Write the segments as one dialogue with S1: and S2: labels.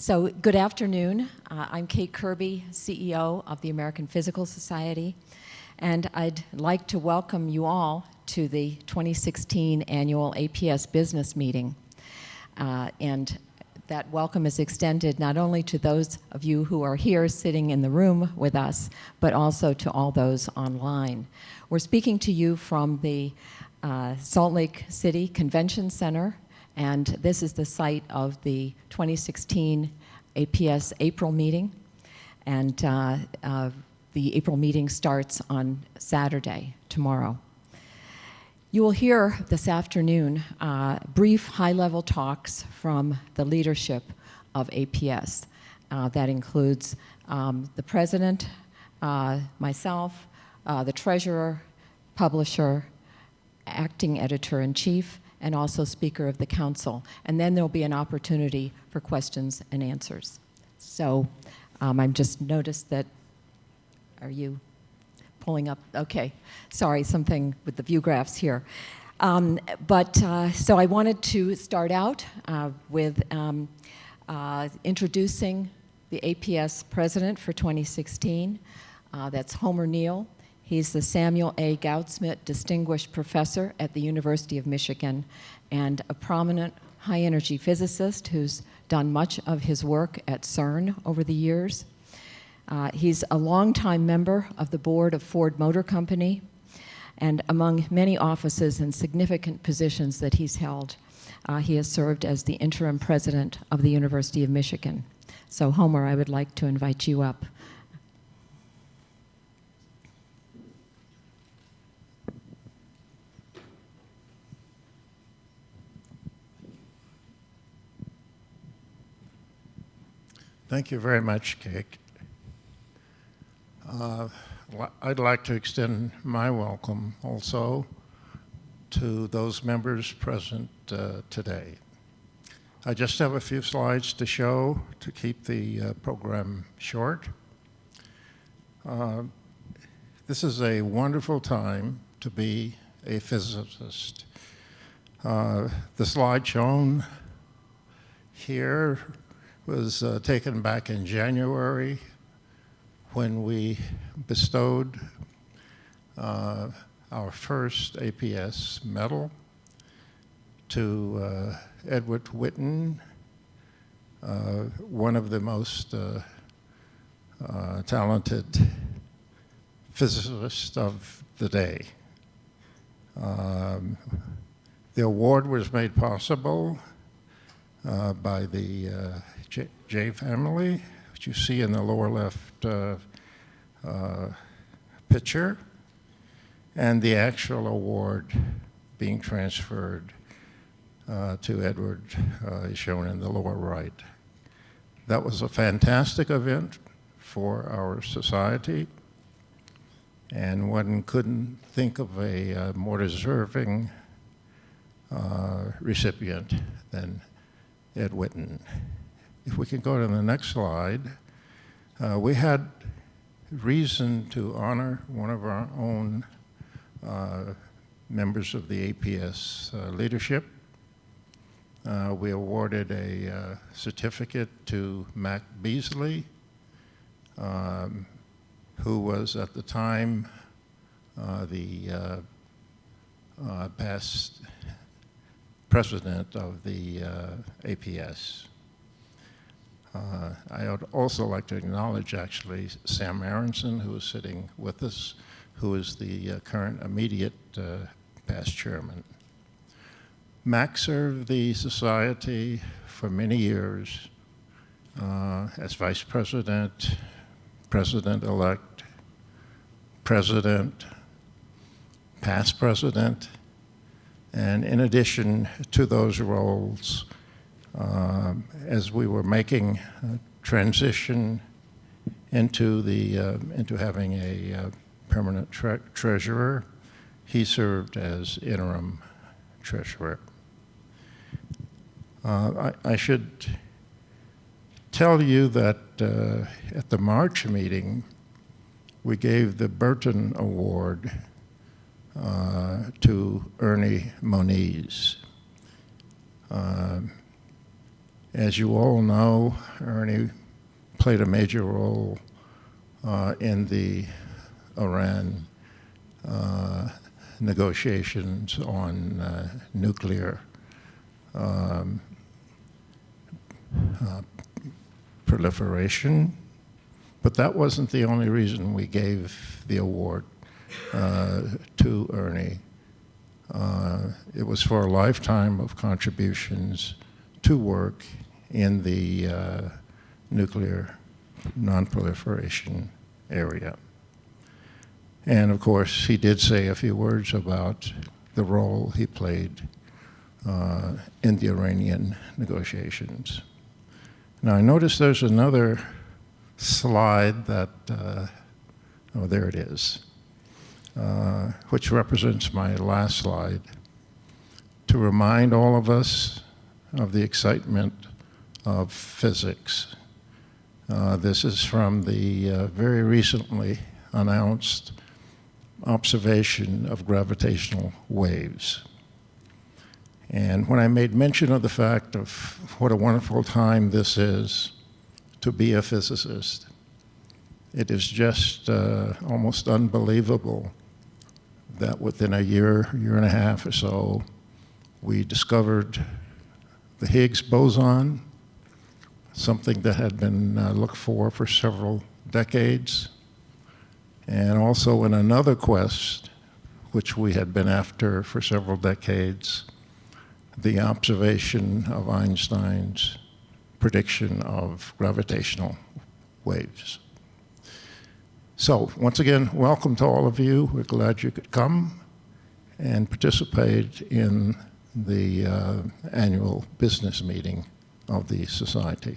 S1: So good afternoon. I'm Kate Kirby, CEO of the American Physical Society, and I'd like to welcome you all to the 2016 annual APS Business Meeting. And that welcome is extended not only to those of you who are here sitting in the room with us, but also to all those online. We're speaking to you from the Salt Lake City Convention Center, and this is the site of the 2016 APS April meeting. And the April meeting starts on Saturday, tomorrow. You will hear this afternoon brief high-level talks from the leadership of APS. That includes the president, myself, the treasurer, publisher, acting editor-in-chief, and also Speaker of the Council. And then there'll be an opportunity for questions and answers. So I've just noticed that, are you pulling up? Okay, sorry, something with the view graphs here. So I wanted to start out with introducing the APS president for 2016. That's Homer Neal. He's the Samuel A. Goudsmit Distinguished Professor at the University of Michigan and a prominent high-energy physicist who's done much of his work at CERN over the years. He's a longtime member of the board of Ford Motor Company, and among many offices and significant positions that he's held, he has served as the interim president of the University of Michigan. So Homer, I would like to invite you up.
S2: Thank you very much, Kate. I'd like to extend my welcome also to those members present today. I just have a few slides to show to keep the program short. This is a wonderful time to be a physicist. The slide shown here was taken back in January when we bestowed our first APS medal to Edward Witten, one of the most talented physicists of the day. The award was made possible by the J family, which you see in the lower left picture, and the actual award being transferred to Edward is shown in the lower right. That was a fantastic event for our society, and one couldn't think of a more deserving recipient than Ed Witten. If we can go to the next slide, we had reason to honor one of our own members of the APS leadership. We awarded a certificate to Mac Beasley, who was at the time the past president of the APS. I would also like to acknowledge, actually, Sam Aronson, who is sitting with us, who is the current immediate past chairman. Mac served the society for many years as vice president, president-elect, president, past president, and in addition to those roles, as we were making a transition into having a permanent treasurer, he served as interim treasurer. I should tell you that at the March meeting, we gave the Burton Award to Ernie Moniz. As you all know, Ernie played a major role in the Iran negotiations on nuclear proliferation. But that wasn't the only reason we gave the award to Ernie. It was for a lifetime of contributions to work in the nuclear nonproliferation area. And of course, he did say a few words about the role he played in the Iranian negotiations. Now, I notice there's another slide that, oh, there it is, which represents my last slide, to remind all of us of the excitement of physics. This is from the very recently announced observation of gravitational waves. And when I made mention of the fact of what a wonderful time this is to be a physicist, it is just almost unbelievable that within a year, year and a half or so, we discovered the Higgs boson, something that had been looked for several decades. And also in another quest, which we had been after for several decades, the observation of Einstein's prediction of gravitational waves. So once again, welcome to all of you. We're glad you could come and participate in the annual business meeting of the Society.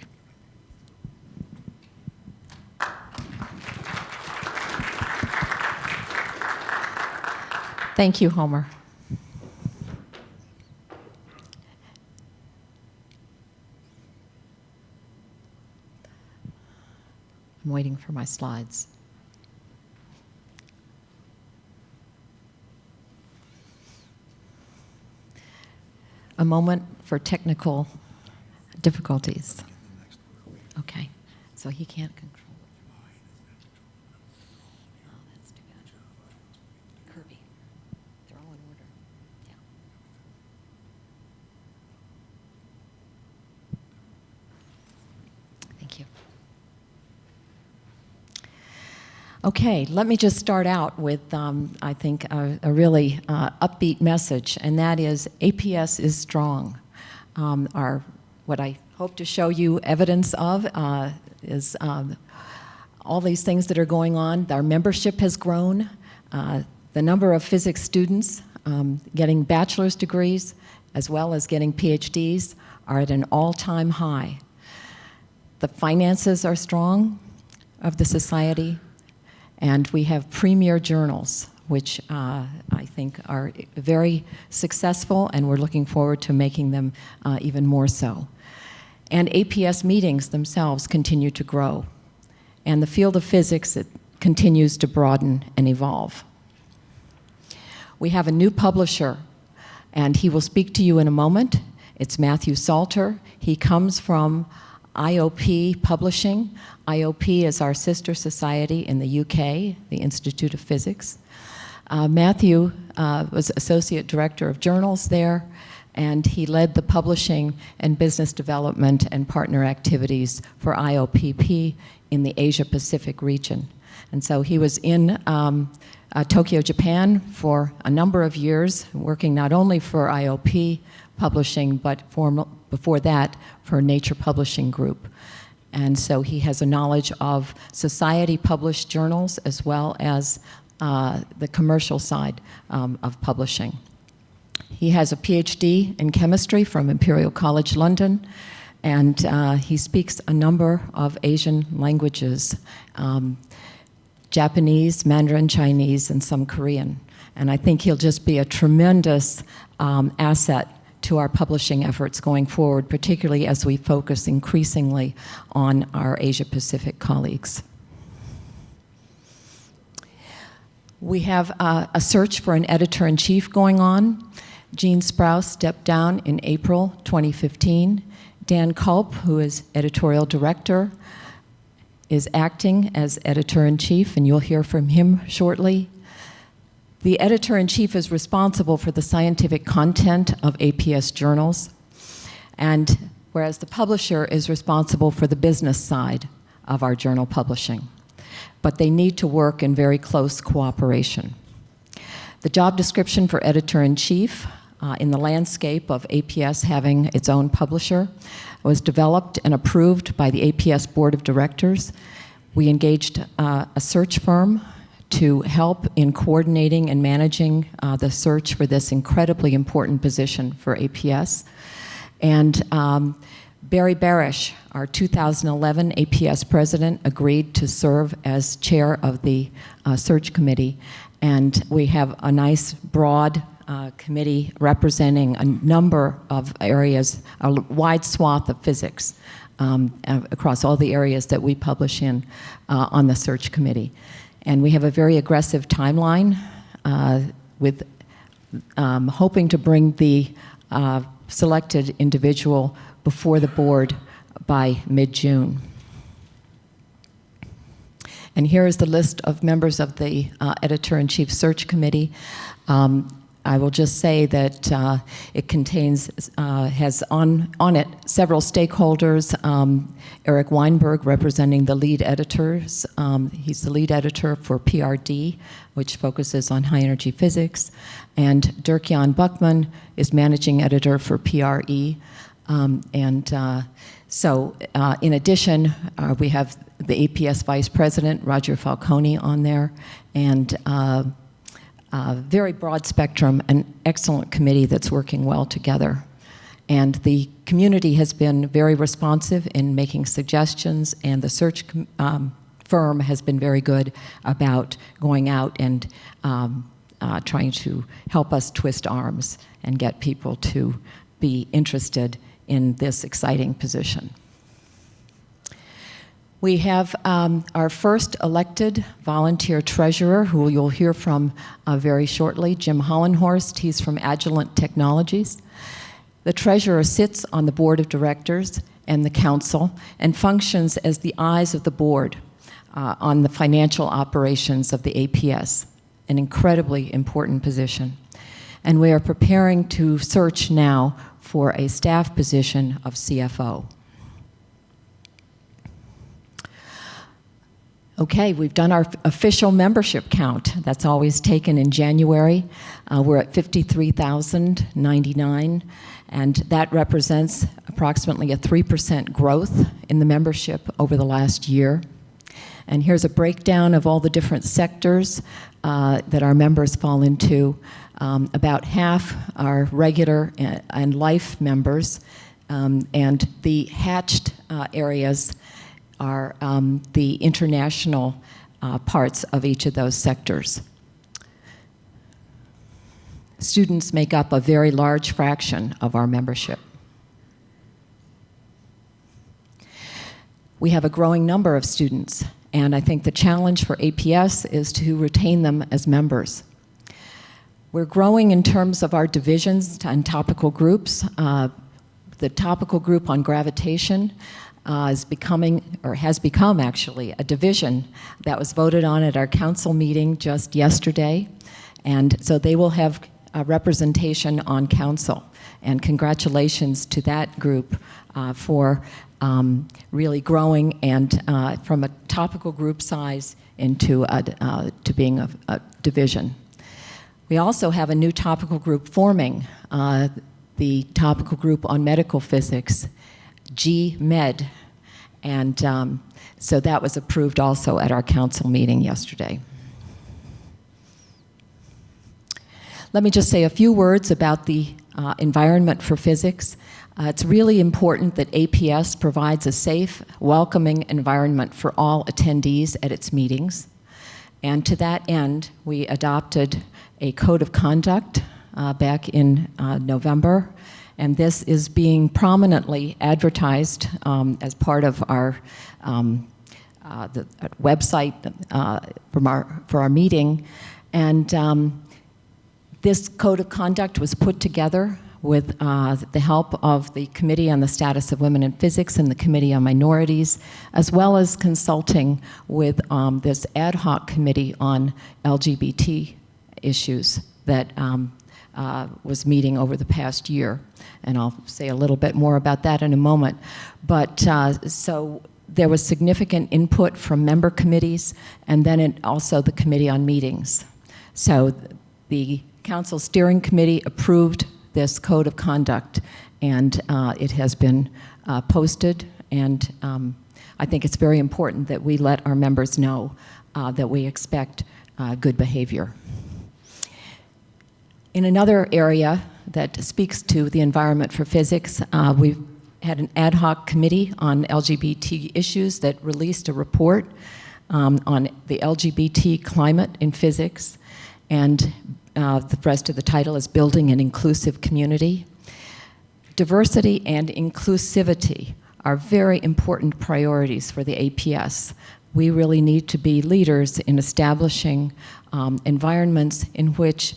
S1: Thank you, Homer. I'm waiting for my slides. A moment for technical difficulties. Okay, so he can't control it. Oh, that's too bad. Kirby, they're all in order. Yeah. Thank you. Okay, let me just start out with, I think, a really upbeat message, and that is APS is strong. What I hope to show you evidence of is all these things that are going on. Our membership has grown. The number of physics students getting bachelor's degrees as well as getting PhDs are at an all-time high. The finances are strong of the society. And we have premier journals, which I think are very successful, and we're looking forward to making them even more so. And APS meetings themselves continue to grow. And the field of physics, it continues to broaden and evolve. We have a new publisher, and he will speak to you in a moment. It's Matthew Salter. He comes from IOP Publishing. IOP is our sister society in the UK, the Institute of Physics. Matthew was Associate Director of Journals there, and he led the publishing and business development and partner activities for IOPP in the Asia-Pacific region. And so he was in Tokyo, Japan for a number of years, working not only for IOP Publishing, but before that for Nature Publishing Group. And so he has a knowledge of society-published journals as well as the commercial side of publishing. He has a PhD in chemistry from Imperial College London, and he speaks a number of Asian languages, Japanese, Mandarin Chinese, and some Korean. And I think he'll just be a tremendous asset to our publishing efforts going forward, particularly as we focus increasingly on our Asia-Pacific colleagues. We have a search for an editor-in-chief going on. Gene Sprouse stepped down in April 2015, Dan Culp, who is editorial director, is acting as editor-in-chief, and you'll hear from him shortly. The editor-in-chief is responsible for the scientific content of APS journals, and whereas the publisher is responsible for the business side of our journal publishing. But they need to work in very close cooperation. The job description for editor-in-chief in the landscape of APS having its own publisher was developed and approved by the APS Board of Directors. We engaged a search firm to help in coordinating and managing the search for this incredibly important position for APS. And Barry Barish, our 2011 APS president, agreed to serve as chair of the search committee. And we have a nice broad committee representing a number of areas, a wide swath of physics across all the areas that we publish in on the search committee. And we have a very aggressive timeline with hoping to bring the selected individual before the board by mid-June. And here is the list of members of the editor-in-chief search committee. I will just say that it contains, has on it several stakeholders. Eric Weinberg representing the lead editors. He's the lead editor for PRD, which focuses on high energy physics. And Dirk-Jan Buckman is managing editor for PRE. So in addition, we have the APS Vice President, Roger Falcone, on there, and very broad spectrum, an excellent committee that's working well together. And the community has been very responsive in making suggestions, and the search firm has been very good about going out and trying to help us twist arms and get people to be interested in this exciting position. We have our first elected volunteer treasurer, who you'll hear from very shortly, Jim Hollenhorst. He's from Agilent Technologies. The treasurer sits on the board of directors and the council and functions as the eyes of the board on the financial operations of the APS, an incredibly important position. And we are preparing to search now for a staff position of CFO. Okay, we've done our official membership count. That's always taken in January. We're at 53,099, and that represents approximately a 3% growth in the membership over the last year. And here's a breakdown of all the different sectors that our members fall into. About half are regular and life members, and the hatched areas are the international parts of each of those sectors. Students make up a very large fraction of our membership. We have a growing number of students, and I think the challenge for APS is to retain them as members. We're growing in terms of our divisions and topical groups. The topical group on gravitation is becoming, or has become actually, a division that was voted on at our council meeting just yesterday. And so they will have a representation on council. And congratulations to that group for really growing and from a topical group size into to being a division. We also have a new topical group forming, the topical group on medical physics, G-Med, and so that was approved also at our council meeting yesterday. Let me just say a few words about the environment for physics. It's really important that APS provides a safe, welcoming environment for all attendees at its meetings. And to that end, we adopted a code of conduct back in November. And this is being prominently advertised as part of our the website for our meeting. And this code of conduct was put together with the help of the Committee on the Status of Women in Physics and the Committee on Minorities, as well as consulting with this ad hoc committee on LGBT issues that was meeting over the past year. And I'll say a little bit more about that in a moment. But so there was significant input from member committees, and then also the Committee on Meetings. So the Council Steering Committee approved this code of conduct, and it has been posted, and I think it's very important that we let our members know that we expect good behavior. In another area that speaks to the environment for physics, we've had an ad hoc committee on LGBT issues that released a report on the LGBT climate in physics, and the rest of the title is Building an Inclusive Community. Diversity and inclusivity are very important priorities for the APS. We really need to be leaders in establishing environments in which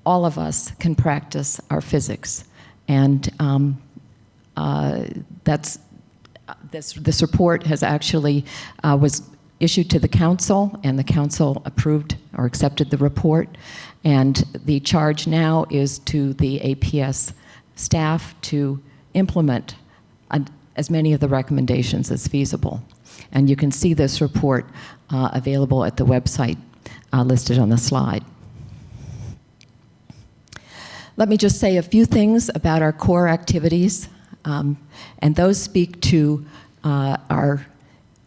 S1: all of us can practice our physics. And this report has actually was issued to the council, and the council approved or accepted the report. And the charge now is to the APS staff to implement as many of the recommendations as feasible. And you can see this report available at the website listed on the slide. Let me just say a few things about our core activities, and those speak to our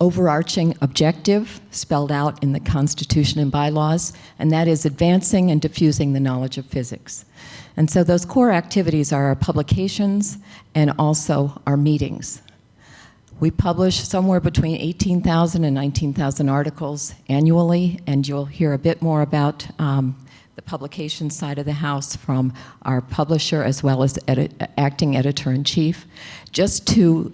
S1: overarching objective spelled out in the Constitution and bylaws, and that is advancing and diffusing the knowledge of physics. And so those core activities are our publications and also our meetings. We publish somewhere between 18,000 and 19,000 articles annually, and you'll hear a bit more about the publication side of the house from our publisher as well as acting editor-in-chief. Just to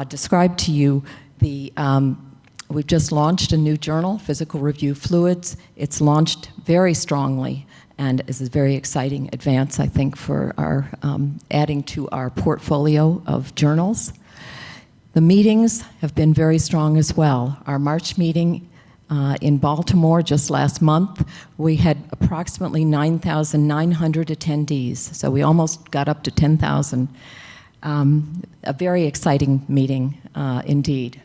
S1: describe to you, we've just launched a new journal, Physical Review Fluids. It's launched very strongly and is a very exciting advance, I think, for our adding to our portfolio of journals. The meetings have been very strong as well. Our March meeting in Baltimore just last month, we had approximately 9,900 attendees, so we almost got up to 10,000. A very exciting meeting indeed.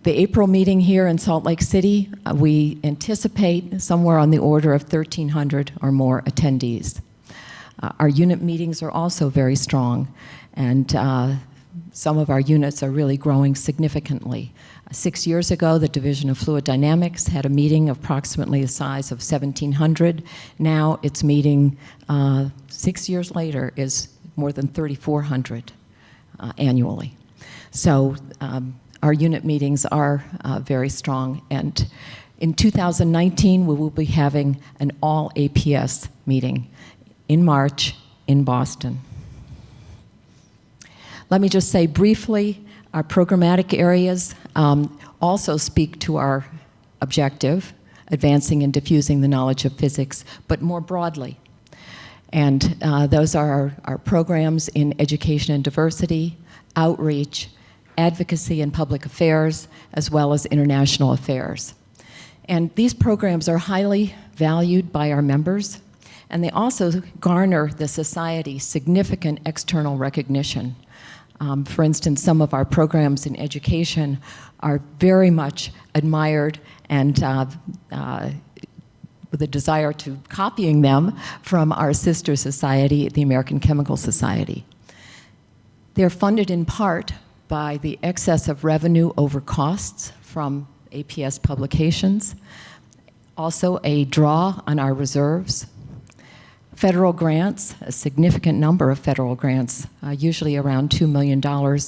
S1: The April meeting here in Salt Lake City, we anticipate somewhere on the order of 1,300 or more attendees. Our unit meetings are also very strong, and some of our units are really growing significantly. 6 years ago, the Division of Fluid Dynamics had a meeting of approximately the size of 1,700. Now its meeting 6 years later is more than 3,400 annually. So our unit meetings are very strong, and in 2019 we will be having an all APS meeting in March in Boston. Let me just say briefly, our programmatic areas also speak to our objective, advancing and diffusing the knowledge of physics, but more broadly. And those are our programs in education and diversity, outreach, advocacy and public affairs, as well as international affairs. And these programs are highly valued by our members, and they also garner the society significant external recognition. For instance, some of our programs in education are very much admired and with a desire to copying them from our sister society, the American Chemical Society. They're funded in part by the excess of revenue over costs from APS publications, also a draw on our reserves, federal grants, a significant number of federal grants, usually around $2 million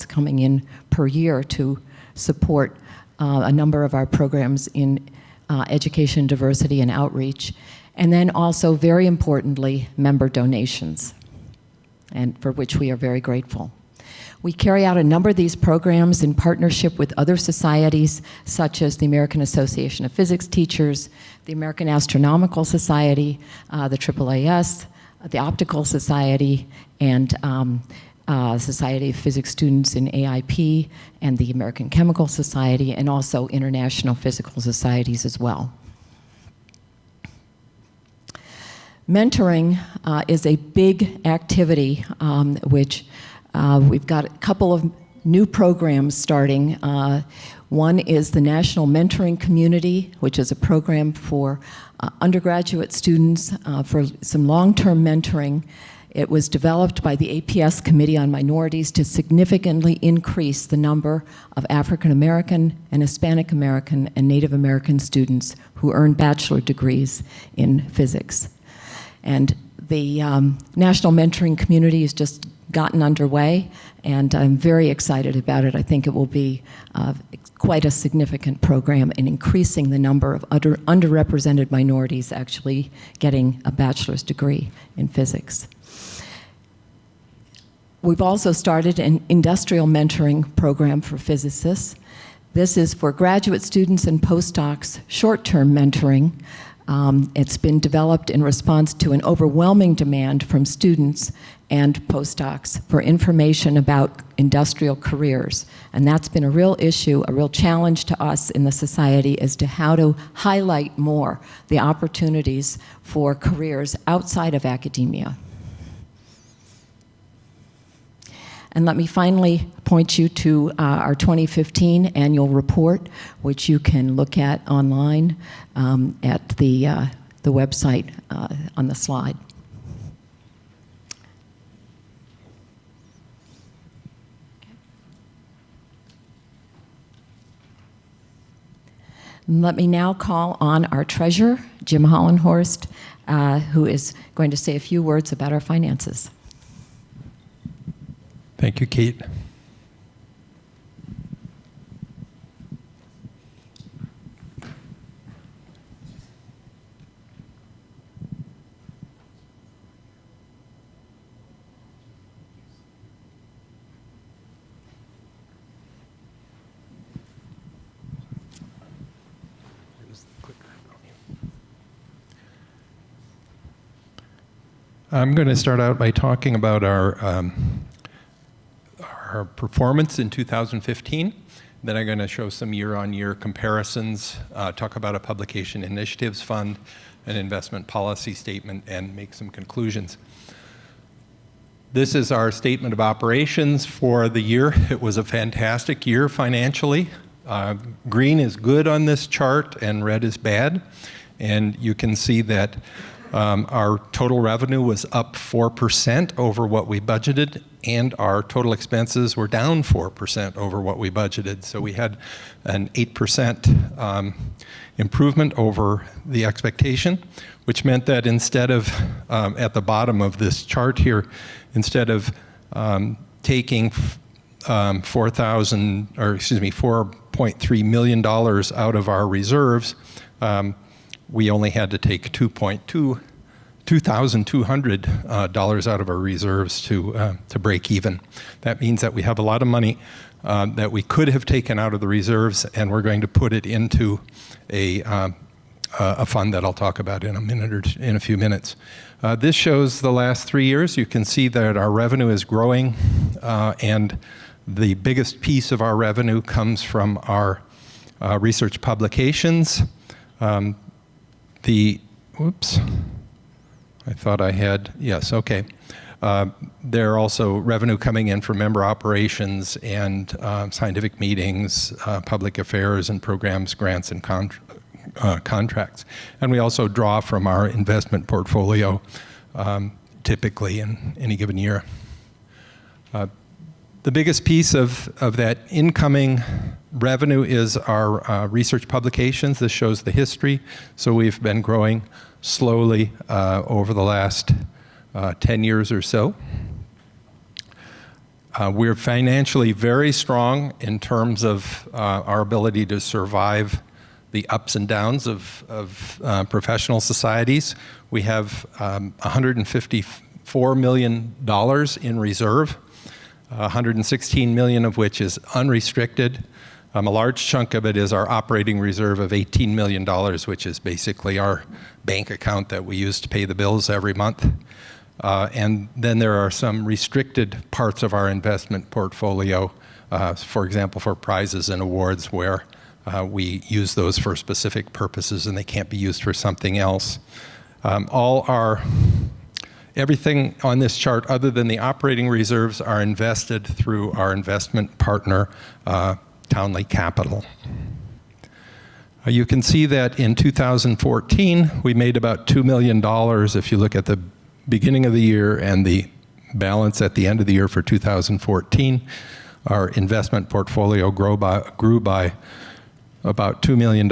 S1: coming in per year to support a number of our programs in education, diversity, and outreach. And then also, very importantly, member donations, and for which we are very grateful. We carry out a number of these programs in partnership with other societies, such as the American Association of Physics Teachers, the American Astronomical Society, the AAAS, the Optical Society, and Society of Physics Students in AIP, and the American Chemical Society, and also international physical societies as well. Mentoring is a big activity, which we've got a couple of new programs starting. One is the National Mentoring Community, which is a program for undergraduate students for some long-term mentoring. It was developed by the APS Committee on Minorities to significantly increase the number of African American and Hispanic American and Native American students who earn bachelor degrees in physics. And the National Mentoring Community has just gotten underway, and I'm very excited about it. I think it will be quite a significant program in increasing the number of underrepresented minorities actually getting a bachelor's degree in physics. We've also started an industrial mentoring program for physicists. This is for graduate students and postdocs, short-term mentoring. It's been developed in response to an overwhelming demand from students and postdocs for information about industrial careers. And that's been a real issue, a real challenge to us in the society as to how to highlight more the opportunities for careers outside of academia. And let me finally point you to our 2015 annual report, which you can look at online at the website on the slide. Let me now call on our treasurer, Jim Hollenhorst, who is going to say a few words about our finances.
S3: Thank you, Kate. I'm going to start out by talking about our performance in 2015. Then I'm going to show some year-on-year comparisons, talk about a publication initiatives fund, an investment policy statement, and make some conclusions. This is our statement of operations for the year. It was a fantastic year financially. Green is good on this chart and red is bad. And you can see that our total revenue was up 4% over what we budgeted, and our total expenses were down 4% over what we budgeted. So we had an 8% improvement over the expectation, which meant that instead of, at the bottom of this chart here, instead of taking $4.3 million out of our reserves, we only had to take $2,200 out of our reserves to break even. That means that we have a lot of money that we could have taken out of the reserves, and we're going to put it into a fund that I'll talk about in a few minutes. This shows the last 3 years. You can see that our revenue is growing, and the biggest piece of our revenue comes from our research publications. Whoops, I thought I had, yes, okay. There are also revenue coming in from member operations and scientific meetings, public affairs and programs, grants and contracts. And we also draw from our investment portfolio typically in any given year. The biggest piece of that incoming revenue is our research publications. This shows the history. So we've been growing slowly over the last 10 years or so. We're financially very strong in terms of our ability to survive the ups and downs of professional societies. We have $154 million in reserve, 116 million of which is unrestricted. A large chunk of it is our operating reserve of $18 million, which is basically our bank account that we use to pay the bills every month. And then there are some restricted parts of our investment portfolio, for example, for prizes and awards where we use those for specific purposes and they can't be used for something else. Everything on this chart other than the operating reserves are invested through our investment partner, Townley Capital. You can see that in 2014, we made about $2 million if you look at the beginning of the year and the balance at the end of the year for 2014. Our investment portfolio grew by about $2 million.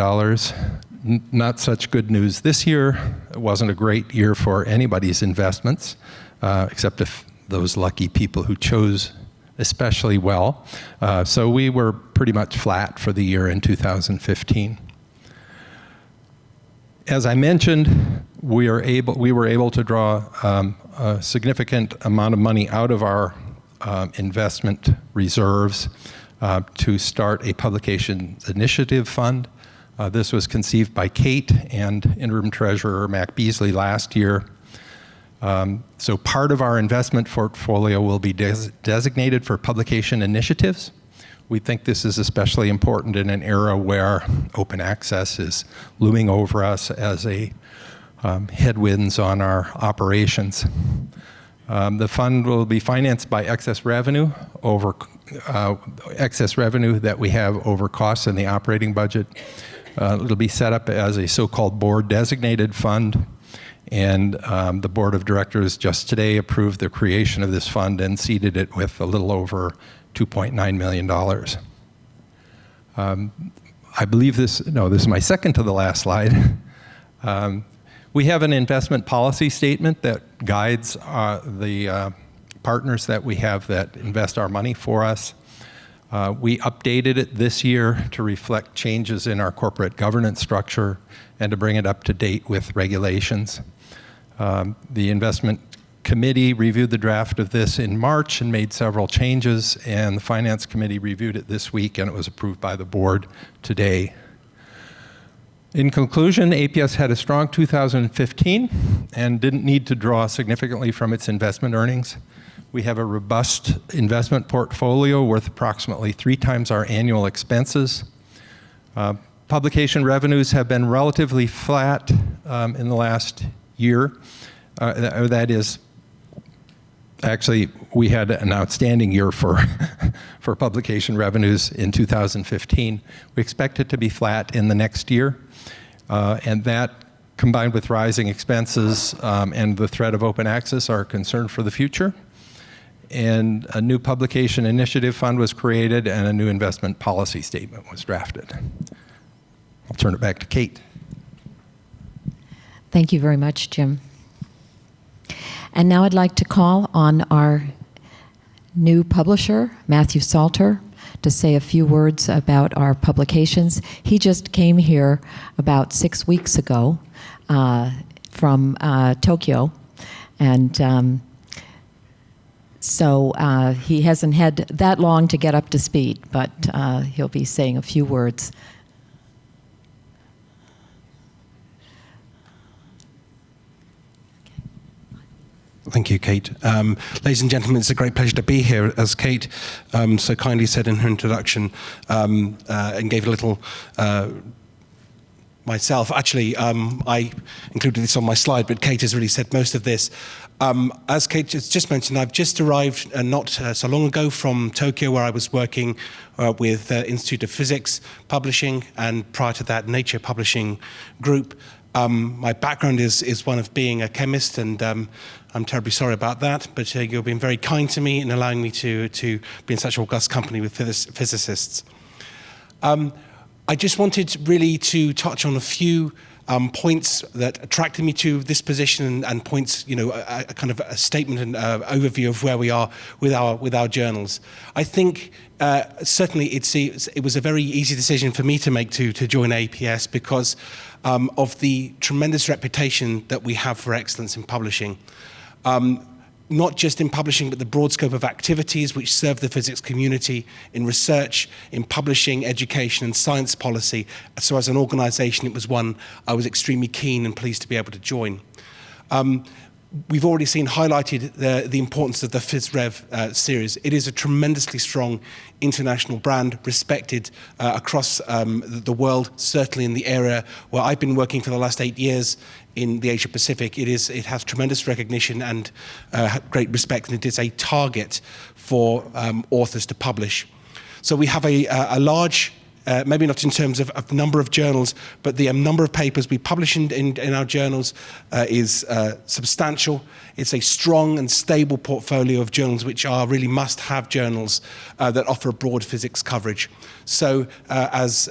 S3: Not such good news this year. It wasn't a great year for anybody's investments, except if those lucky people who chose especially well. So we were pretty much flat for the year in 2015. As I mentioned, we were able to draw a significant amount of money out of our investment reserves to start a publication initiative fund. This was conceived by Kate and Interim Treasurer Mac Beasley last year. So part of our investment portfolio will be designated for publication initiatives. We think this is especially important in an era where open access is looming over us as a headwinds on our operations. The fund will be financed by excess revenue that we have over costs in the operating budget. It'll be set up as a so-called board-designated fund, and the board of directors just today approved the creation of this fund and seeded it with a little over $2.9 million. I believe this is my second to the last slide. We have an investment policy statement that guides the partners that we have that invest our money for us. We updated it this year to reflect changes in our corporate governance structure and to bring it up to date with regulations. The investment committee reviewed the draft of this in March and made several changes, and the finance committee reviewed it this week and it was approved by the board today. In conclusion, APS had a strong 2015 and didn't need to draw significantly from its investment earnings. We have a robust investment portfolio worth approximately 3 times our annual expenses. Publication revenues have been relatively flat in the last year. That is, actually, we had an outstanding year for publication revenues in 2015. We expect it to be flat in the next year, and that combined with rising expenses and the threat of open access are a concern for the future. And a new publication initiative fund was created and a new investment policy statement was drafted. I'll turn it back to Kate.
S1: Thank you very much, Jim. And now I'd like to call on our new publisher, Matthew Salter, to say a few words about our publications. He just came here about 6 weeks ago from Tokyo, and so he hasn't had that long to get up to speed, but he'll be saying a few words.
S4: Thank you, Kate. Ladies and gentlemen, it's a great pleasure to be here, as Kate so kindly said in her introduction, and gave a little myself. Actually, I included this on my slide, but Kate has really said most of this. As Kate just mentioned, I've just arrived not so long ago from Tokyo, where I was working with Institute of Physics Publishing, and prior to that, Nature Publishing Group. My background is one of being a chemist, and I'm terribly sorry about that, but you've been very kind to me in allowing me to be in such august company with physicists. I just wanted really to touch on a few points that attracted me to this position, and points, a kind of a statement and overview of where we are with our journals. I think certainly it was a very easy decision for me to make to join APS because of the tremendous reputation that we have for excellence in publishing. Not just in publishing, but the broad scope of activities which serve the physics community in research, in publishing, education, and science policy. So as an organization, it was one I was extremely keen and pleased to be able to join. we've already seen highlighted the importance of the FizRev series. It is a tremendously strong international brand, respected across the world, certainly in the area where I've been working for the last 8 years in the Asia Pacific. It has tremendous recognition and great respect, and it is a target for authors to publish. So we have a large, maybe not in terms of number of journals, but the number of papers we publish in our journals is substantial. It's a strong and stable portfolio of journals which are really must-have journals that offer a broad physics coverage. So as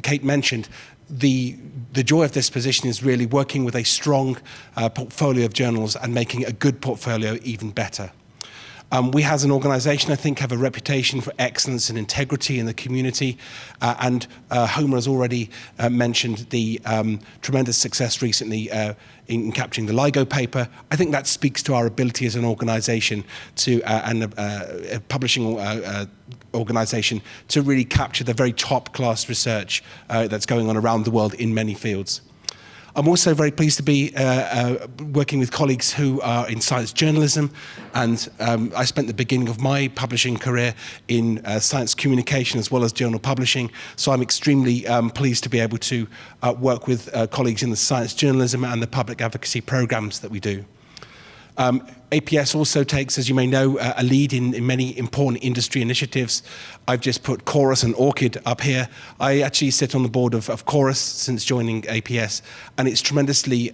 S4: Kate mentioned, the joy of this position is really working with a strong portfolio of journals and making a good portfolio even better. We as an organisation, I think, have a reputation for excellence and integrity in the community, and Homer has already mentioned the tremendous success recently in capturing the LIGO paper. I think that speaks to our ability as an organisation and a publishing organisation to really capture the very top-class research that's going on around the world in many fields. I'm also very pleased to be working with colleagues who are in science journalism, and I spent the beginning of my publishing career in science communication as well as journal publishing, so I'm extremely pleased to be able to work with colleagues in the science journalism and the public advocacy programs that we do. APS also takes, as you may know, a lead in many important industry initiatives. I've just put Chorus and Orchid up here. I actually sit on the board of Chorus since joining APS, and it's tremendously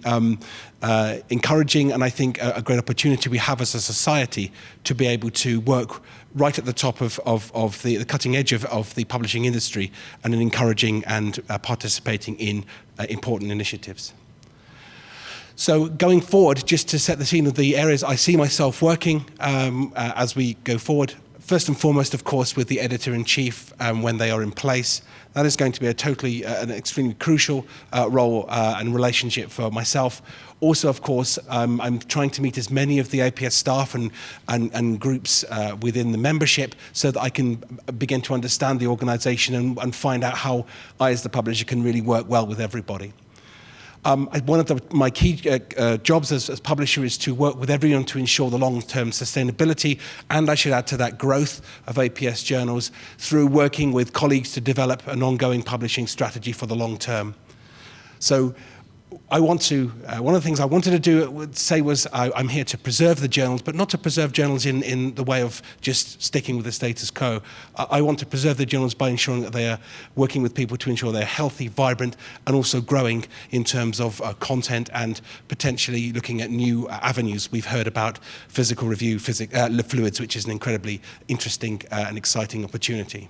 S4: encouraging, and I think a great opportunity we have as a society to be able to work right at the top of the cutting edge of the publishing industry, and in encouraging and participating in important initiatives. So going forward, just to set the scene of the areas I see myself working as we go forward, first and foremost, of course, with the editor-in-chief when they are in place. That is going to be an extremely crucial role and relationship for myself. Also, of course, I'm trying to meet as many of the APS staff and groups within the membership so that I can begin to understand the organisation and find out how I, as the publisher, can really work well with everybody. One of my key jobs as publisher is to work with everyone to ensure the long-term sustainability, and I should add to that growth of APS journals through working with colleagues to develop an ongoing publishing strategy for the long term. So one of the things I wanted to say was I'm here to preserve the journals, but not to preserve journals in the way of just sticking with the status quo. I want to preserve the journals by ensuring that they are working with people to ensure they're healthy, vibrant, and also growing in terms of content and potentially looking at new avenues. We've heard about physical review, fluids, which is an incredibly interesting and exciting opportunity.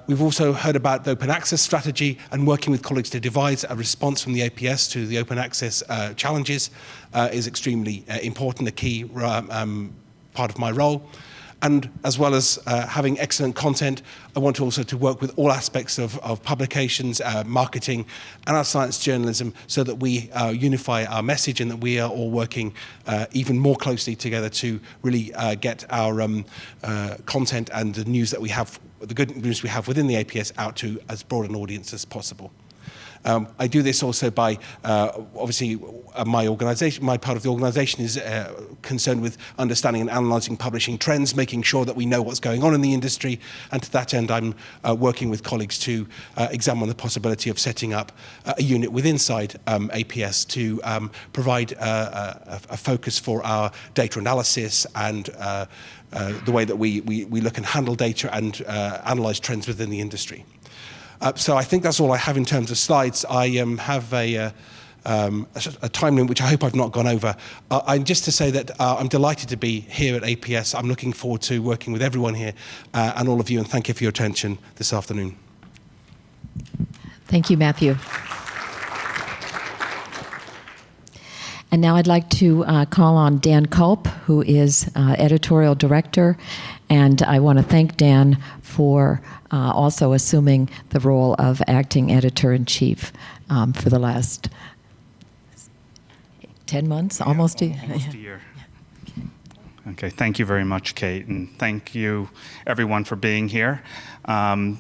S4: We've also heard about the open access strategy and working with colleagues to devise a response from the APS to the open access challenges is extremely important, a key part of my role. And as well as having excellent content, I want also to work with all aspects of publications, marketing, and our science journalism so that we unify our message and that we are all working even more closely together to really get our content and the news that we have, the good news we have within the APS out to as broad an audience as possible. I do this also by, obviously, my part of the organisation is concerned with understanding and analysing publishing trends, making sure that we know what's going on in the industry, and to that end I'm working with colleagues to examine the possibility of setting up a unit within APS to provide a focus for our data analysis and the way that we look and handle data and analyse trends within the industry. So I think that's all I have in terms of slides. I have a time limit, which I hope I've not gone over. And just to say that I'm delighted to be here at APS. I'm looking forward to working with everyone here and all of you, and thank you for your attention this afternoon.
S1: Thank you, Matthew. And now I'd like to call on Dan Culp, who is editorial director, and I want to thank Dan for also assuming the role of acting editor-in-chief for the last 10 months, almost a year.
S5: Okay, thank you very much, Kate, and thank you everyone for being here.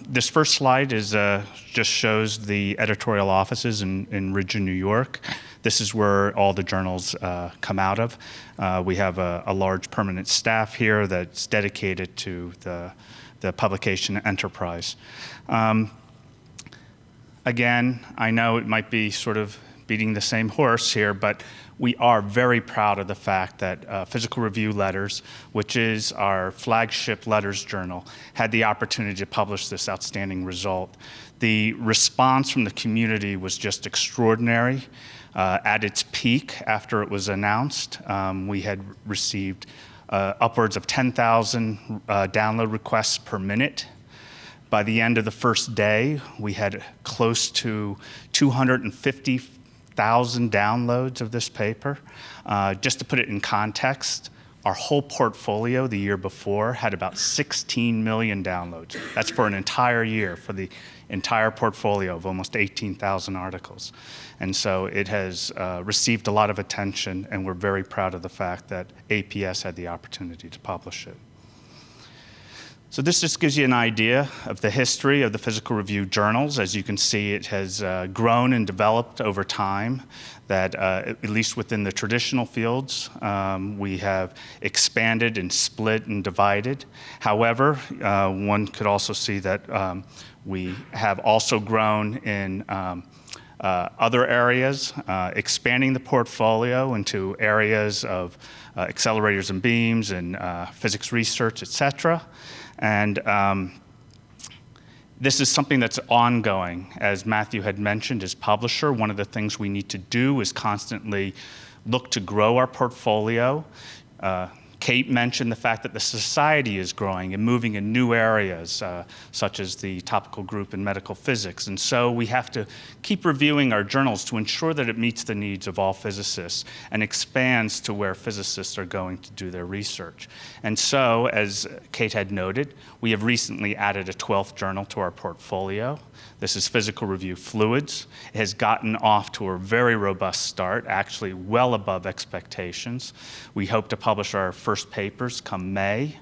S5: This first slide is just shows the editorial offices in Ridgeon, New York. This is where all the journals come out of. We have a large permanent staff here that's dedicated to the publication enterprise. Again, I know it might be sort of beating the same horse here, but we are very proud of the fact that Physical Review Letters, which is our flagship letters journal, had the opportunity to publish this outstanding result. The response from the community was just extraordinary. At its peak, after it was announced, we had received upwards of 10,000 download requests per minute. By the end of the first day, we had close to 250,000 downloads of this paper. Just to put it in context, our whole portfolio the year before had about 16 million downloads. That's for an entire year, for the entire portfolio of almost 18,000 articles. And so it has received a lot of attention, and we're very proud of the fact that APS had the opportunity to publish it. So this just gives you an idea of the history of the Physical Review journals. As you can see, it has grown and developed over time, that at least within the traditional fields, we have expanded and split and divided. However, one could also see that we have also grown in other areas, expanding the portfolio into areas of accelerators and beams and physics research, et cetera. And this is something that's ongoing. As Matthew had mentioned, as publisher, one of the things we need to do is constantly look to grow our portfolio. Kate mentioned the fact that the society is growing and moving in new areas, such as the topical group in medical physics. And so we have to keep reviewing our journals to ensure that it meets the needs of all physicists and expands to where physicists are going to do their research. And so, as Kate had noted, we have recently added a 12th journal to our portfolio. This is Physical Review Fluids. It has gotten off to a very robust start, actually well above expectations. We hope to publish our first papers come May.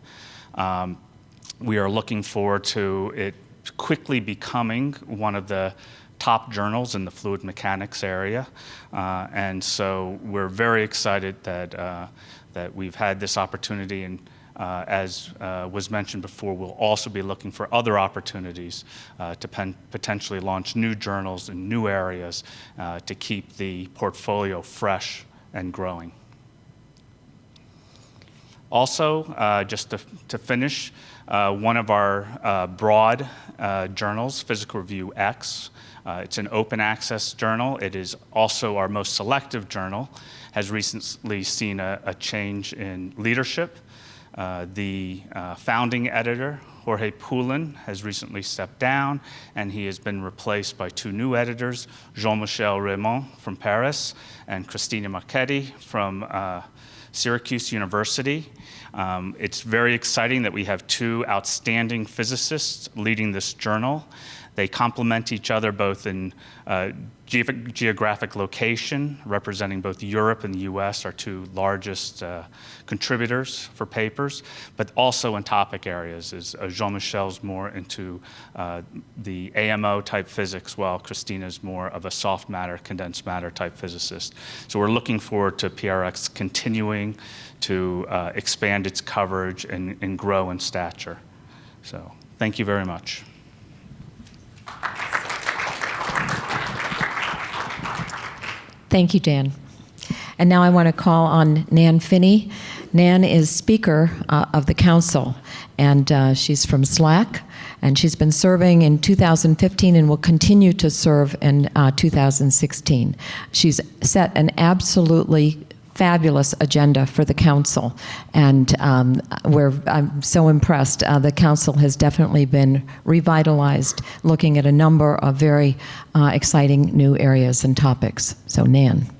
S5: We are looking forward to it quickly becoming one of the top journals in the fluid mechanics area. And so we're very excited that we've had this opportunity, and as was mentioned before, we'll also be looking for other opportunities to potentially launch new journals in new areas to keep the portfolio fresh and growing. Also, just to finish, one of our broad journals, Physical Review X, it's an open access journal. It is also our most selective journal, has recently seen a change in leadership. The founding editor, Jorge Poulin, has recently stepped down, and he has been replaced by two new editors, Jean-Michel Raymond from Paris and Christina Marchetti from Syracuse University. It's very exciting that we have two outstanding physicists leading this journal. They complement each other both in geographic location, representing both Europe and the US, our two largest contributors for papers, but also in topic areas, as Jean-Michel's more into the AMO type physics, while Christina's more of a soft matter, condensed matter type physicist. So we're looking forward to PRX continuing to expand its coverage and grow in stature. So thank you very much.
S1: Thank you, Dan. And now I want to call on Nan Finney. Nan is Speaker of the Council, and she's from SLAC, and she's been serving in 2015 and will continue to serve in 2016. She's set an absolutely fabulous agenda for the council, and I'm so impressed. The council has definitely been revitalized, looking at a number of very exciting new areas and topics. So, Nan.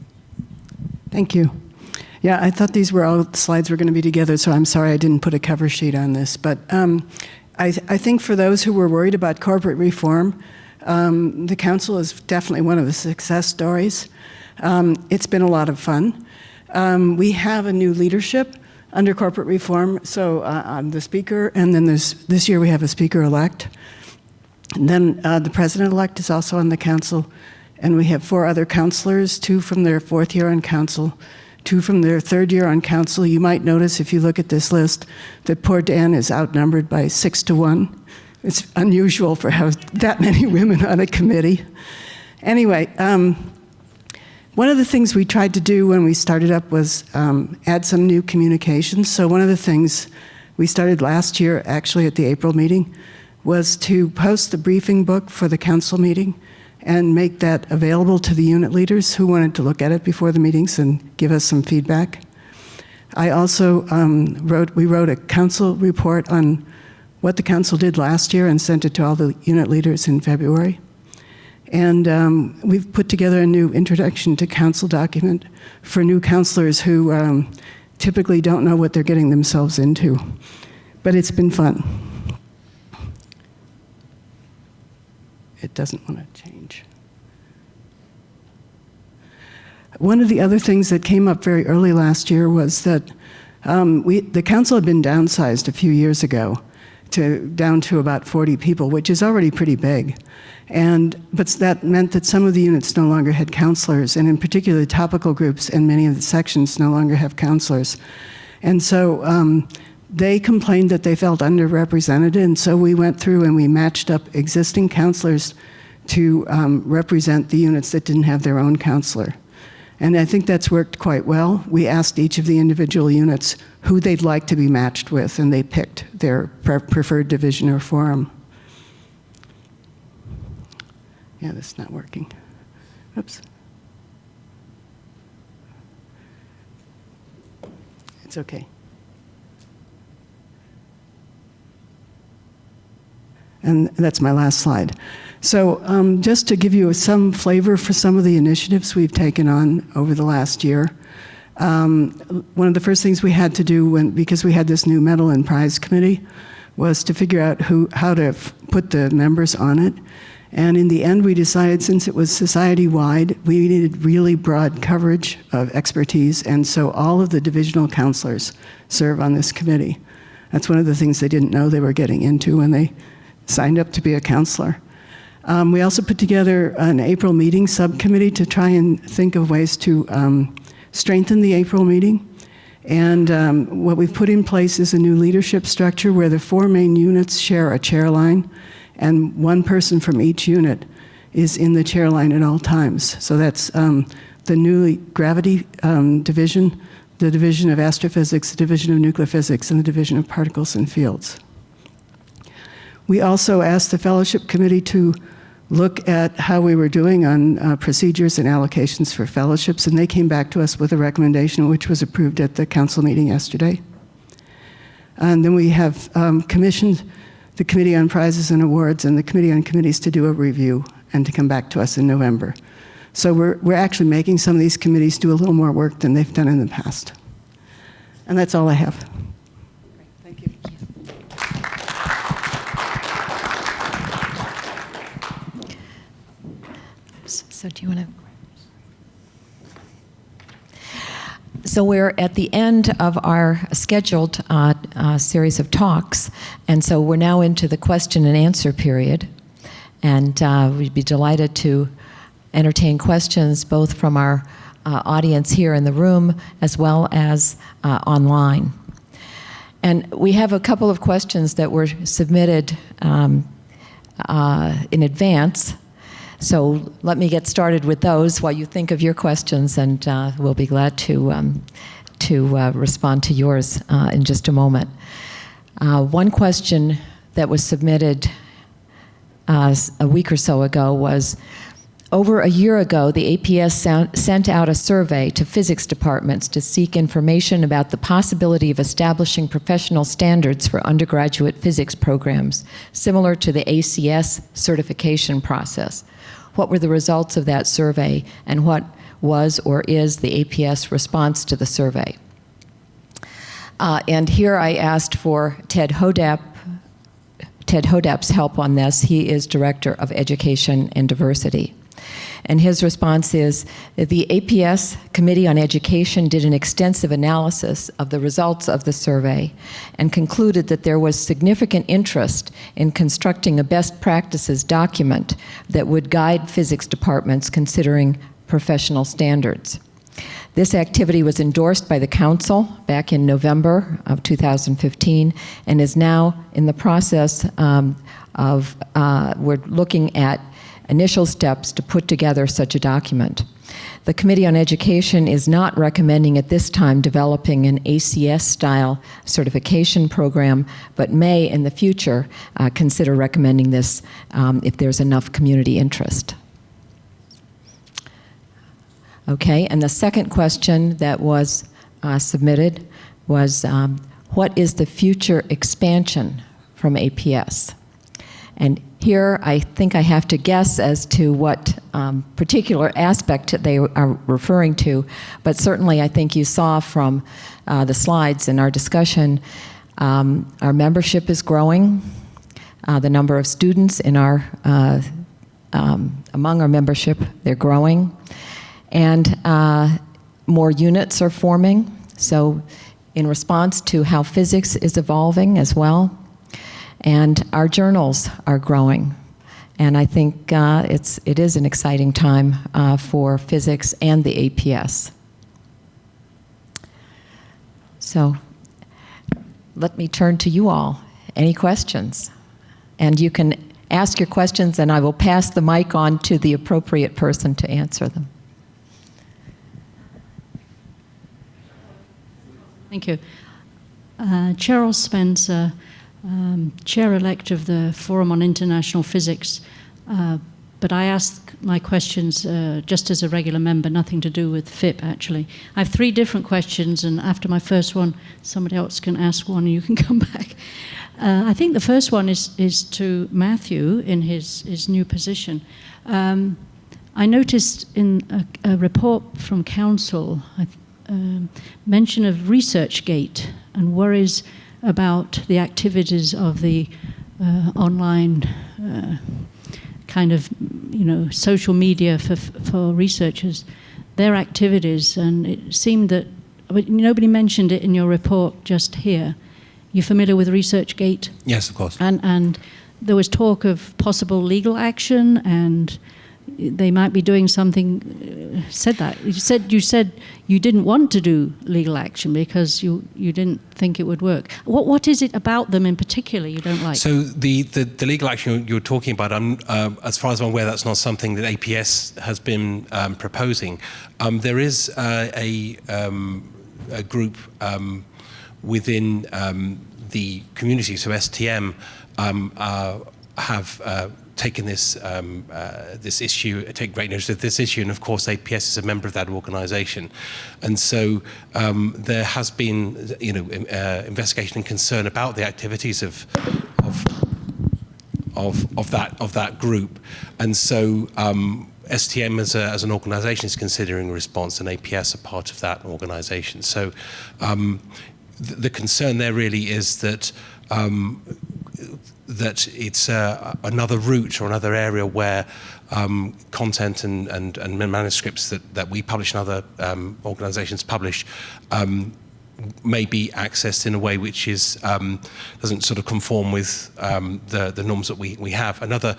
S6: Thank you. Yeah, I thought these slides were going to be together, so I'm sorry I didn't put a cover sheet on this. But I think for those who were worried about corporate reform, the council is definitely one of the success stories. It's been a lot of fun. We have a new leadership under corporate reform. So I'm the speaker, and then this year we have a speaker-elect. And then the president-elect is also on the council, and we have 4 other counselors, 2 from their 4th year on council, 2 from their 3rd year on council. You might notice if you look at this list that poor Dan is outnumbered by 6 to 1. It's unusual for having that many women on a committee. Anyway, one of the things we tried to do when we started up was add some new communications. So one of the things we started last year, actually at the April meeting, was to post the briefing book for the council meeting and make that available to the unit leaders who wanted to look at it before the meetings and give us some feedback. I also we wrote a council report on what the council did last year and sent it to all the unit leaders in February. And we've put together a new introduction to council document for new counselors who typically don't know what they're getting themselves into. But it's been fun. It doesn't want to change. One of the other things that came up very early last year was that the council had been downsized a few years ago down to about 40 people, which is already pretty big. But that meant that some of the units no longer had counselors, and in particular the topical groups and many of the sections no longer have counselors. And so they complained that they felt underrepresented, and so we went through and we matched up existing counselors to represent the units that didn't have their own counselor. And I think that's worked quite well. We asked each of the individual units who they'd like to be matched with, and they picked their preferred division or forum. Yeah, this is not working. Oops. It's okay. And that's my last slide. So just to give you some flavor for some of the initiatives we've taken on over the last year, one of the first things we had to do because we had this new medal and prize committee was to figure out how to put the members on it. And in the end, we decided since it was society-wide, we needed really broad coverage of expertise, and so all of the divisional counselors serve on this committee. That's one of the things they didn't know they were getting into when they signed up to be a counselor. We also put together an April meeting subcommittee to try and think of ways to strengthen the April meeting. And what we've put in place is a new leadership structure where the 4 main units share a chair line, and 1 person from each unit is in the chair line at all times. So that's the newly gravity division, the division of astrophysics, the division of nuclear physics, and the division of particles and fields. We also asked the fellowship committee to look at how we were doing on procedures and allocations for fellowships, and they came back to us with a recommendation which was approved at the council meeting yesterday. And then we have commissioned the Committee on Prizes and Awards and the Committee on Committees to do a review and to come back to us in November. So we're actually making some of these committees do a little more work than they've done in the past. And that's all I have. Thank you.
S1: So do you want to? So we're at the end of our scheduled series of talks, and so we're now into the question and answer period. And we'd be delighted to entertain questions both from our audience here in the room as well as online. And we have a couple of questions that were submitted in advance. So let me get started with those while you think of your questions, and we'll be glad to respond to yours in just a moment. One question that was submitted a week or so ago was, over a year ago, the APS sent out a survey to physics departments to seek information about the possibility of establishing professional standards for undergraduate physics programs, similar to the ACS certification process. What were the results of that survey, and what was or is the APS response to the survey? And here I asked for Ted Hodap's help on this. He is Director of Education and Diversity. And his response is that the APS Committee on Education did an extensive analysis of the results of the survey and concluded that there was significant interest in constructing a best practices document that would guide physics departments considering professional standards. This activity was endorsed by the Council back in November of 2015 and is now in the process we're looking at initial steps to put together such a document. The Committee on Education is not recommending at this time developing an ACS-style certification program, but may in the future consider recommending this if there's enough community interest. Okay, and the second question that was submitted was, what is the future expansion from APS? And here I think I have to guess as to what particular aspect they are referring to, but certainly I think you saw from the slides in our discussion, our membership is growing. The number of students in our among our membership, they're growing. And more units are forming, so in response to how physics is evolving as well. And our journals are growing. And I think it is an exciting time for physics and the APS. So let me turn to you all. Any questions? And you can ask your questions, and I will pass the mic on to the appropriate person to answer them.
S7: Thank you. Cheryl Spencer, Chair-elect of the Forum on International Physics, but I ask my questions just as a regular member, nothing to do with FIP, actually. I have 3 different questions, and after my first one, somebody else can ask one and you can come back. I think the first one is to Matthew in his new position. I noticed in a report from Council, mention of ResearchGate and worries about the activities of the online kind of, social media for researchers, their activities, and it seemed that nobody mentioned it in your report just here. You familiar with ResearchGate?
S4: Yes, of course.
S7: And there was talk of possible legal action, and they might be doing something. Said that you said you didn't want to do legal action because you didn't think it would work. What is it about them in particular you don't like?
S4: So the legal action you're talking about, as far as I'm aware, that's not something that APS has been proposing. There is a group within the community, so STM, have taken this issue, take great notice of this issue, and of course APS is a member of that organisation, and so there has been investigation and concern about the activities of that group, and so STM as an organisation is considering a response, and APS are part of that organisation. So the concern there really is that that it's another route or another area where content and manuscripts that we publish and other organisations publish may be accessed in a way which is doesn't sort of conform with the norms that we have. Another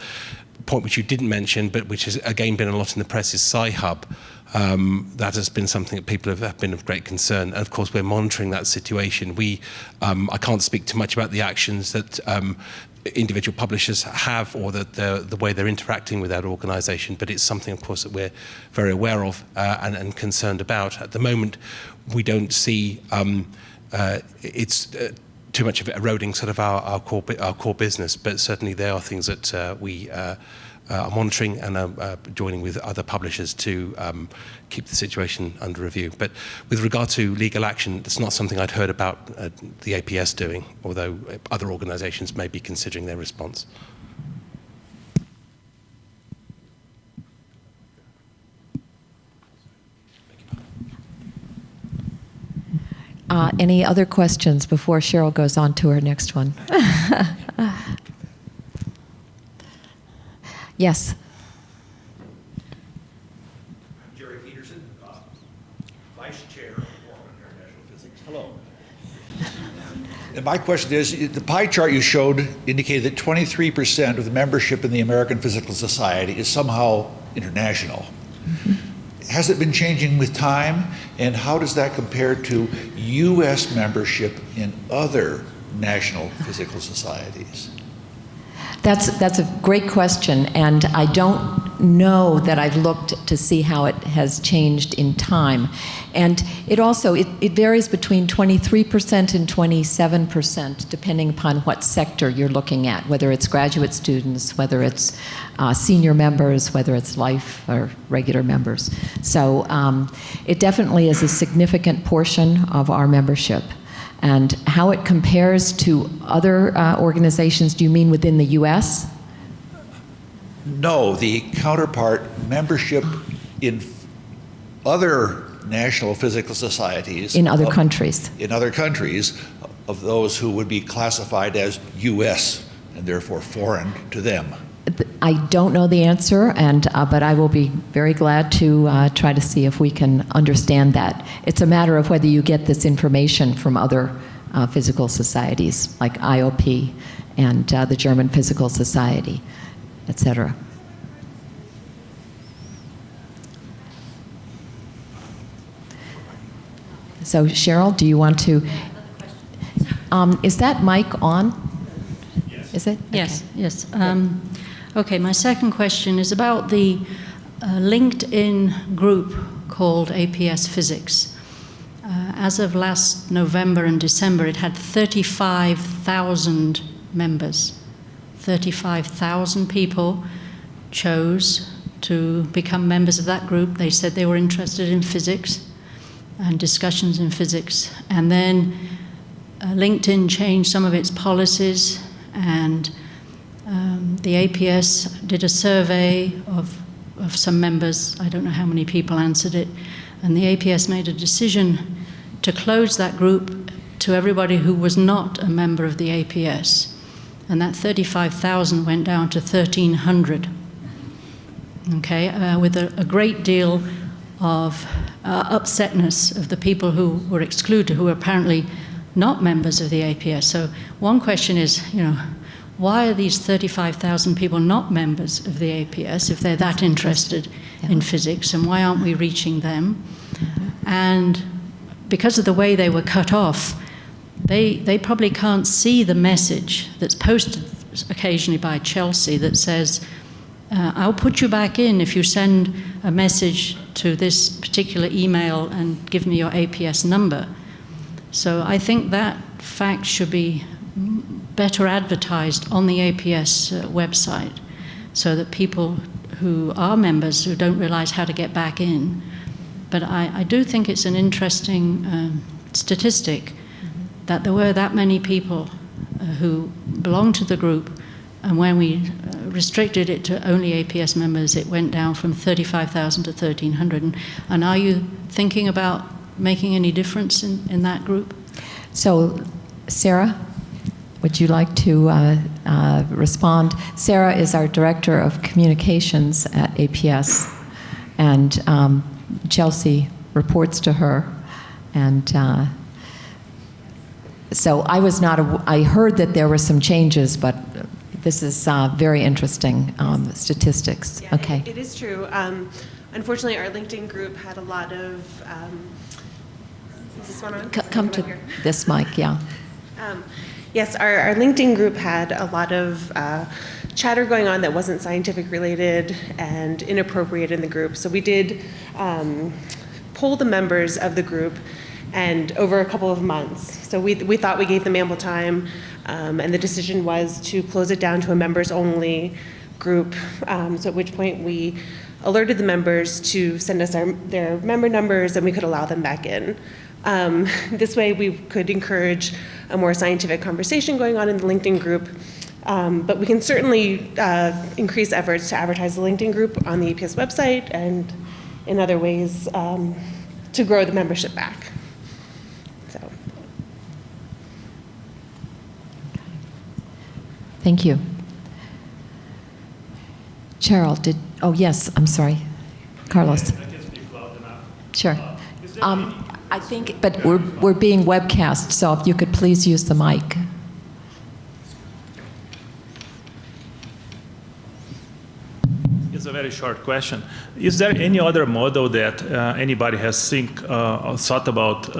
S4: point which you didn't mention, but which has again been a lot in the press, is Sci-Hub. That has been something that people have been of great concern, and of course we're monitoring that situation. I can't speak too much about the actions that individual publishers have or the way they're interacting with that organisation, but it's something of course that we're very aware of and concerned about. At the moment we don't see it's too much of it eroding sort of our core business, but certainly there are things that we are monitoring and are joining with other publishers to keep the situation under review. But with regard to legal action, it's not something I'd heard about the APS doing, although other organisations may be considering their response.
S1: Any other questions before Cheryl goes on to her next one? Yes.
S8: And my question is, the pie chart you showed indicated that 23% of the membership in the American Physical Society is somehow international. Has it been changing with time? And how does that compare to U.S. membership in other national physical societies?
S1: That's a great question, and I don't know that I've looked to see how it has changed in time. And it also, it varies between 23% and 27%, depending upon what sector you're looking at, whether it's graduate students, whether it's senior members, whether it's life or regular members. So it definitely is a significant portion of our membership. And how it compares to other organizations, do you mean within the U.S.?
S8: No, the counterpart membership in other national physical societies.
S1: In other countries.
S8: In other countries, of those who would be classified as U.S. and therefore foreign to them.
S1: I don't know the answer, but I will be very glad to try to see if we can understand that. It's a matter of whether you get this information from other physical societies, like IOP and the German Physical Society, etc. So, Cheryl, do you want to? Is that mic on? Yes. Is it?
S7: Yes, okay. Yes. Okay, my second question is about the LinkedIn group called APS Physics. As of last November and December, it had 35,000 members. 35,000 people chose to become members of that group. They said they were interested in physics and discussions in physics. And then LinkedIn changed some of its policies, and the APS did a survey of some members. I don't know how many people answered it. And the APS made a decision to close that group to everybody who was not a member of the APS. And that 35,000 went down to 1,300. Okay, with a great deal of upsetness of the people who were excluded, who were apparently not members of the APS. So one question is, why are these 35,000 people not members of the APS if they're that interested in physics, and why aren't we reaching them? And because of the way they were cut off, they probably can't see the message that's posted occasionally by Chelsea that says, I'll put you back in if you send a message to this particular email and give me your APS number. So I think that fact should be better advertised on the APS website, so that people who are members who don't realize how to get back in. But I do think it's an interesting statistic that there were that many people who belonged to the group, and when we restricted it to only APS members, it went down from 35,000 to 1,300. And are you thinking about making any difference in that group?
S1: So, Sarah, would you like to respond? Sarah is our Director of Communications at APS, and Chelsea reports to her. And so I heard that there were some changes, but this is very interesting statistics.
S9: Yeah,
S1: okay.
S9: It is true. Unfortunately, our LinkedIn group had a lot of. Is this one on?
S1: Come to this mic, yeah.
S9: Yes, our LinkedIn group had a lot of chatter going on that wasn't scientific related and inappropriate in the group. So we did poll the members of the group, and over a couple of months. So we thought we gave them ample time, and the decision was to close it down to a members-only group, so at which point we alerted the members to send us their member numbers, and we could allow them back in. This way we could encourage a more scientific conversation going on in the LinkedIn group, but we can certainly increase efforts to advertise the LinkedIn group on the APS website and in other ways to grow the membership back. So.
S1: Thank you. Cheryl, oh yes, I'm sorry. Carlos.
S10: I can speak loud enough.
S1: Sure. I think, but we're being webcast, so if you could please use the mic.
S10: It's a very short question. Is there any other model that anybody has thought about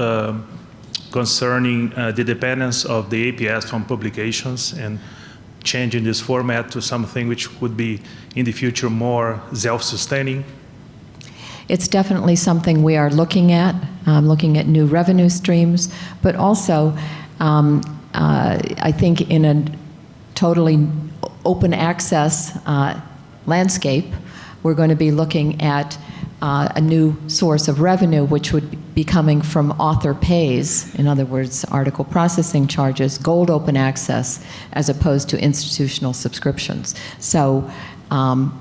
S10: concerning the dependence of the APS from publications and changing this format to something which would be in the future more self-sustaining?
S1: It's definitely something we are looking at new revenue streams, but also I think in a totally open access landscape, we're going to be looking at a new source of revenue, which would be coming from author pays, in other words, article processing charges, gold open access, as opposed to institutional subscriptions. So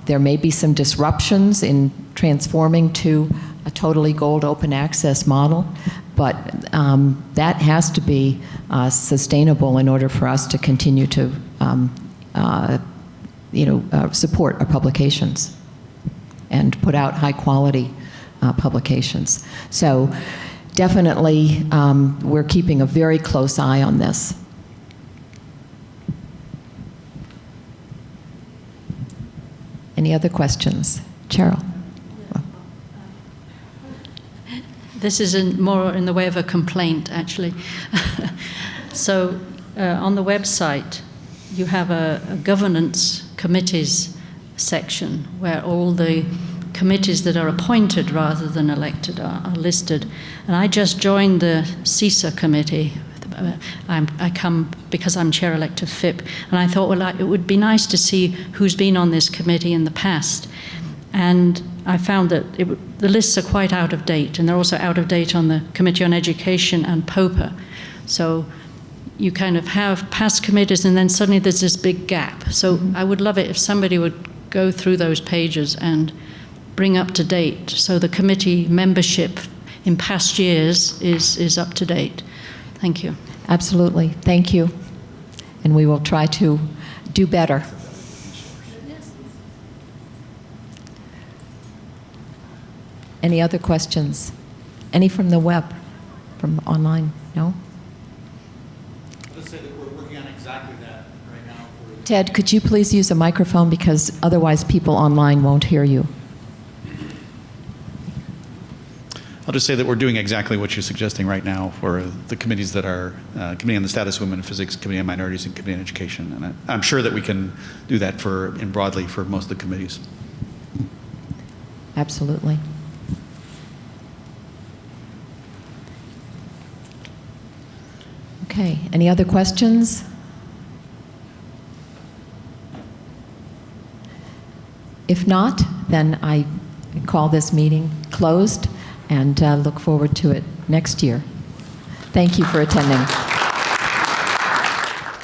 S1: there may be some disruptions in transforming to a totally gold open access model, but that has to be sustainable in order for us to continue to support our publications and put out high quality publications. So definitely we're keeping a very close eye on this. Any other questions? Cheryl?
S7: This is more in the way of a complaint, actually. So on the website, you have a governance committees section where all the committees that are appointed rather than elected are listed. And I just joined the CISA committee. I come because I'm chair-elect of FIP, and I thought, well, it would be nice to see who's been on this committee in the past. And I found that the lists are quite out of date, and they're also out of date on the Committee on Education and POPA. So you kind of have past committees, and then suddenly there's this big gap. So I would love it if somebody would go through those pages and bring up to date, so the committee membership in past years is up to date. Thank you.
S1: Absolutely. Thank you. And we will try to do better. Any other questions? Any from the web? From online? No?
S8: Let's say that we're working on exactly that right now.
S1: Ted, could you please use a microphone, because otherwise people online won't hear you.
S11: I'll just say that we're doing exactly what you're suggesting right now for the committees that are Committee on the Status of Women in Physics, Committee on Minorities, and Committee on Education. And I'm sure that we can do that broadly for most of the committees.
S1: Absolutely. Okay, any other questions? If not, then I call this meeting closed and look forward to it next year. Thank you for attending.